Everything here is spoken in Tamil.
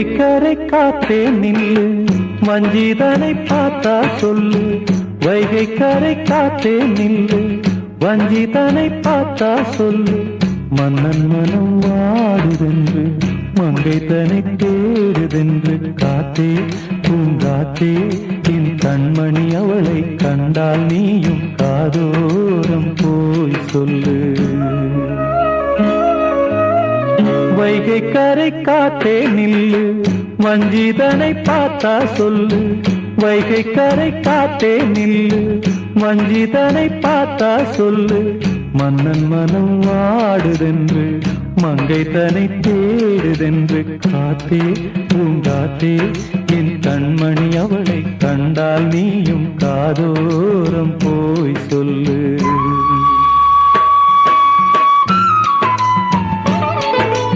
கரை காத்தே நில்லு, வஞ்சிதனை பார்த்தா சொல்லு. வைகை கரை காத்தே நில்லு, வஞ்சிதனை பார்த்தா சொல்லு. மன்னன் மனம் வாடுதென்று, மங்கை தனை தேடுதென்று. காத்தே பூங்காத்தே, என் கண்மணி அவளை கண்டால் நீயும் காதோரம் போய் சொல்லு. வைகை கரை காத்தே நில்லு, வஞ்சிதனை பார்த்தா சொல்லு. வைகை கரை காத்தே நில்லு, வஞ்சிதனை பார்த்தா சொல்லு. மன்னன் மனம் வாடுதென்று, மங்கை தனை தேடுதென்று. காத்தே பூங்காத்தே, என் கண்மணி அவளை கண்டால் நீயும் காதோரம் போய் சொல்லு.